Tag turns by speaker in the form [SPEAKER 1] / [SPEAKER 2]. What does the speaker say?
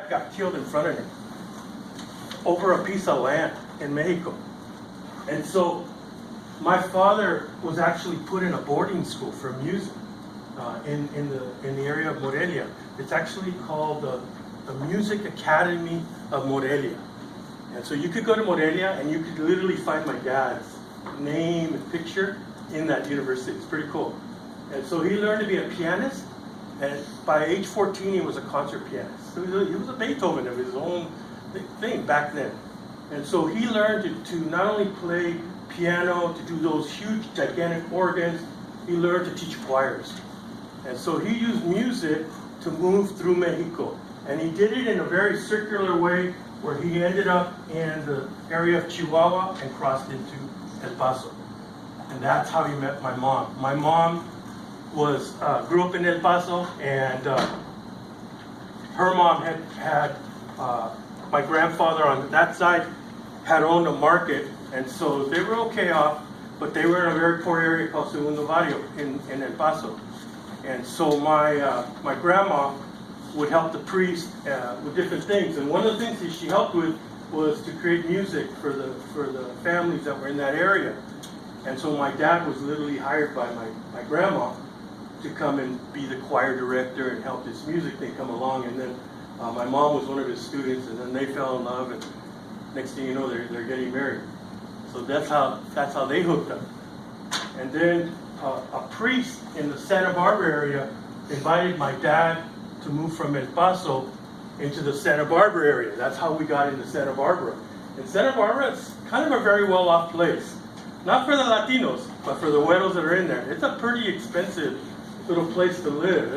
[SPEAKER 1] dad got killed in front of him over a piece of land in Mexico. And so my father was actually put in a boarding school for music in the area of Morelia. It's actually called the Music Academy of Morelia. And so you could go to Morelia and you could literally find my dad's name and picture in that university. It's pretty cool. And so he learned to be a pianist, and by age 14 he was a concert pianist. So he was a Beethoven of his own thing back then. And so he learned to not only play piano, to do those huge gigantic organs, he learned to teach choirs. And so he used music to move through Mexico. And he did it in a very circular way where he ended up in the area of Chihuahua and crossed into El Paso. And that's how he met my mom. My mom grew up in El Paso, and her mom had my grandfather on that side had owned a market, and so they were okay off, but they were in a very poor area called Segundo Barrio in El Paso. And so my grandma would help the priest with different things, and one of the things that she helped with was to create music for the families that were in that area. And so my dad was literally hired by my grandma to come and be the choir director and help this music thing come along. And then my mom was one of his students, and then they fell in love, and next thing you know, they're getting married. So that's how they hooked up. And then a priest in the Santa Barbara area invited my dad to move from El Paso into the Santa Barbara area. That's how we got into Santa Barbara. And Santa Barbara is kind of a very well-off place. Not for the Latinos, but for the güeros that are in there. It's a pretty expensive little place to live.